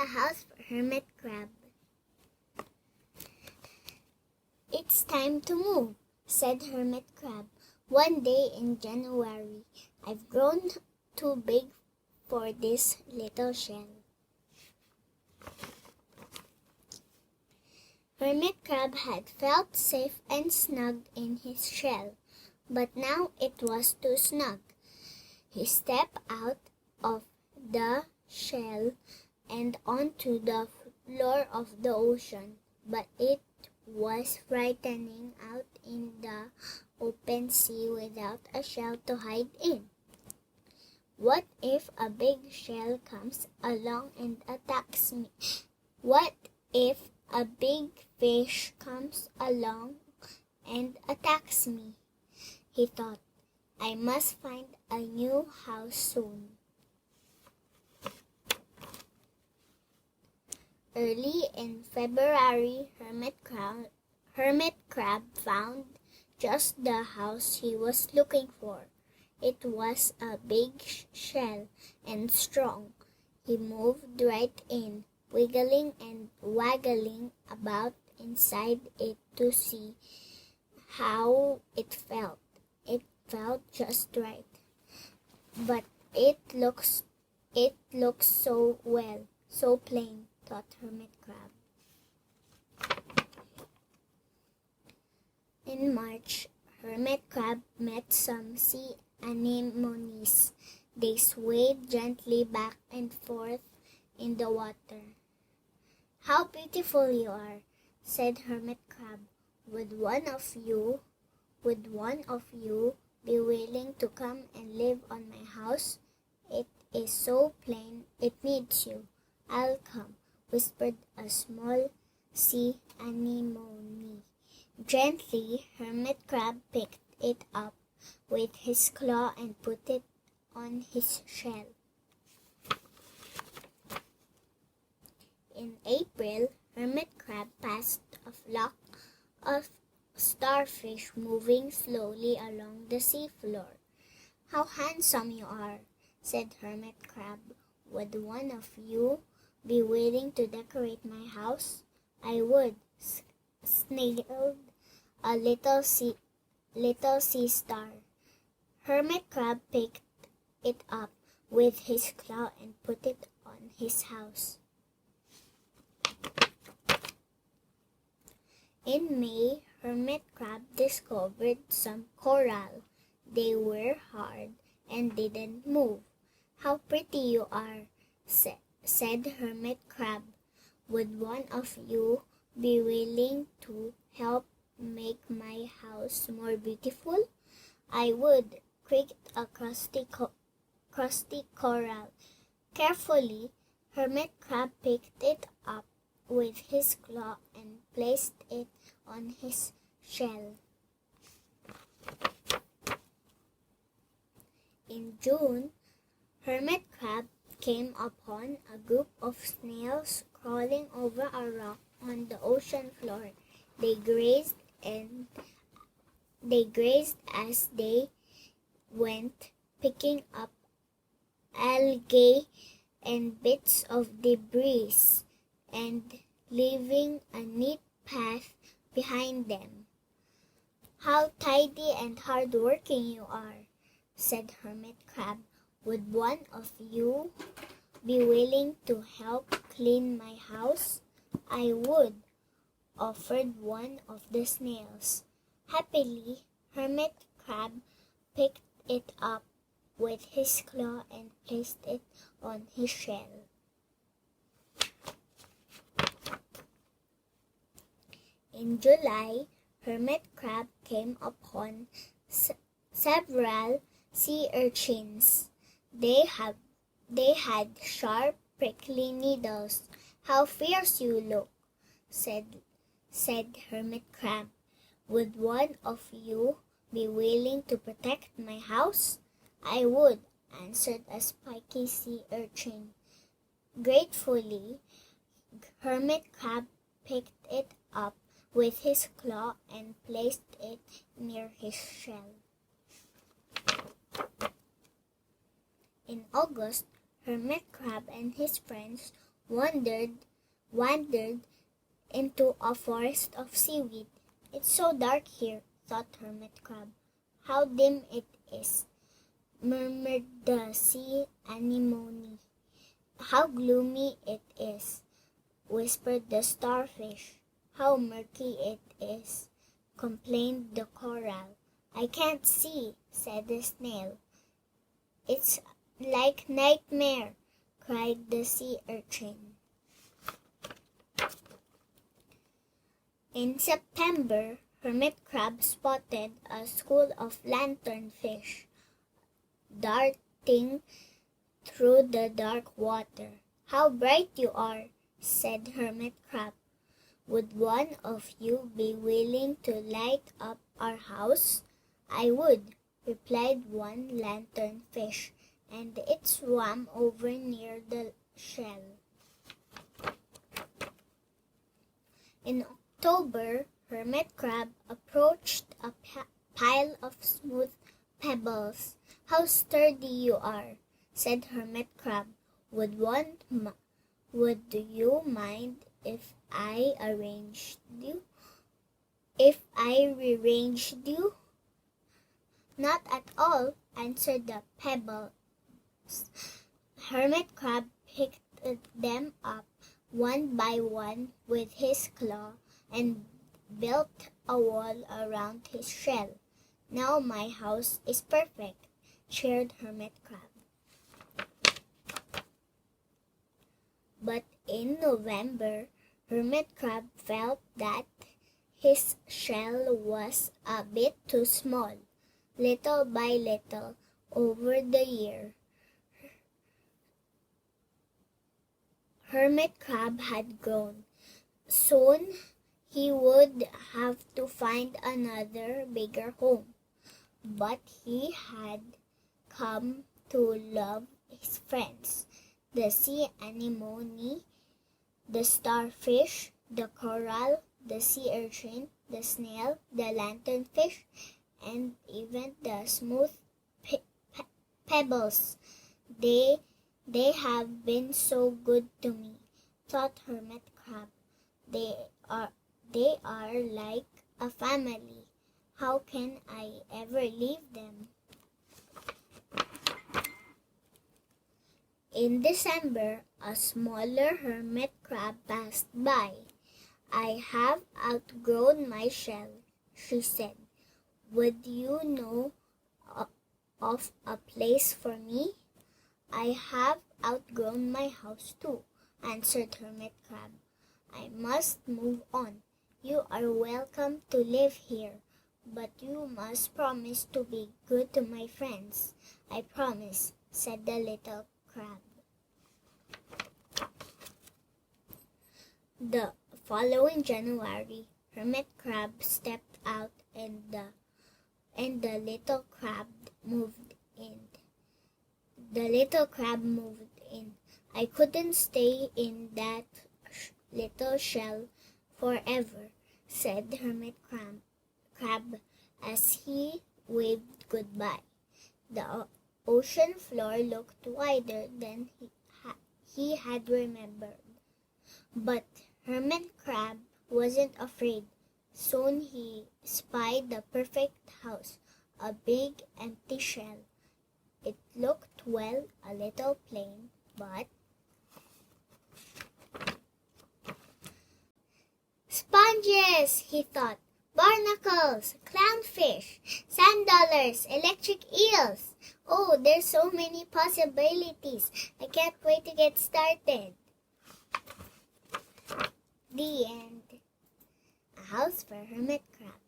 A house for Hermit Crab. "It's time to move," said Hermit Crab one day in January. "I've grown too big for this little shell." Hermit Crab had felt safe and snug in his shell, but now it was too snug. He stepped out of the shell and onto the floor of the ocean, but it was frightening out in the open sea without a shell to hide in. What if a big shell comes along and attacks me? What if a big fish comes along and attacks me? He thought, "I must find a new house soon." Early in February, Hermit Crab found just the house he was looking for. It was a big shell and strong. He moved right in, wiggling and waggling about inside it to see how it felt. It felt just right. But it looks so well, so plain, thought Hermit Crab. In March, Hermit Crab met some sea anemones. They swayed gently back and forth in the water. "How beautiful you are," said Hermit Crab. Would one of you be willing to come and live on my house? It is so plain it needs you." "I'll come," whispered a small sea anemone. Gently, Hermit Crab picked it up with his claw and put it on his shell. In April, Hermit Crab passed a flock of starfish moving slowly along the seafloor. "How handsome you are," said Hermit Crab. "Would one of you be willing to decorate my house?" "I would," sniggled a little sea star. Hermit Crab picked it up with his claw and put it on his house. In May, Hermit Crab discovered some coral. They were hard and didn't move. "How pretty you are," said Hermit Crab. "Would one of you be willing to help make my house more beautiful?" "I would," creaked a crusty coral. Carefully, Hermit Crab picked it up with his claw and placed it on his shell. In June, Hermit Crab came upon a group of snails crawling over a rock on the ocean floor. They grazed as they went, picking up algae and bits of debris and leaving a neat path behind them. "How tidy and hard-working you are," said Hermit Crab. "Would one of you be willing to help clean my house?" "I would," offered one of the snails. Happily, Hermit Crab picked it up with his claw and placed it on his shell. In July, Hermit Crab came upon several sea urchins. They had sharp, prickly needles. "How fierce you look," said Hermit Crab. "Would one of you be willing to protect my house?" "I would," answered a spiky sea urchin. Gratefully, Hermit Crab picked it up with his claw and placed it near his shell. In August, Hermit Crab and his friends wandered into a forest of seaweed. "It's so dark here," thought Hermit Crab. "How dim it is," murmured the sea anemone. "How gloomy it is," whispered the starfish. "How murky it is," complained the coral. "I can't see," said the snail. "It's like nightmare," cried the sea urchin. In September, Hermit Crab spotted a school of lanternfish darting through the dark water. "How bright you are," said Hermit Crab. "Would one of you be willing to light up our house?" "I would," replied one lanternfish, and it swam over near the shell. In October, Hermit Crab approached a pile of smooth pebbles. "How sturdy you are," said Hermit Crab. Would you mind if I rearranged you?" "Not at all," answered the pebbles. Hermit Crab picked them up one by one with his claw and built a wall around his shell. "Now my house is perfect," cheered Hermit Crab. But in November, Hermit Crab felt that his shell was a bit too small. Little by little, over the year, Hermit Crab had grown. Soon he would have to find another bigger home. But he had come to love his friends, the sea anemone, the starfish, the coral, the sea urchin, the snail, the lanternfish, and even the smooth pebbles. They have been so good to me, thought Hermit Crab. They are like a family. How can I ever leave them? In December, a smaller hermit crab passed by. "I have outgrown my shell," she said. "Would you know of a place for me?" "I have outgrown my house too," answered Hermit Crab. "I must move on. You are welcome to live here, but you must promise to be good to my friends." "I promise," said the little crab. The following January, Hermit Crab stepped out and the little crab moved in. The little crab moved in. "I couldn't stay in that little shell forever," said Hermit Crab as he waved goodbye. The ocean floor looked wider than he had remembered. But Hermit Crab wasn't afraid. Soon he spied the perfect house, a big empty shell. It looked, well, a little plain, but "Sponges," he thought, "barnacles, clownfish, sand dollars, electric eels. Oh, there's so many possibilities. I can't wait to get started." The end. A house for Hermit Crab.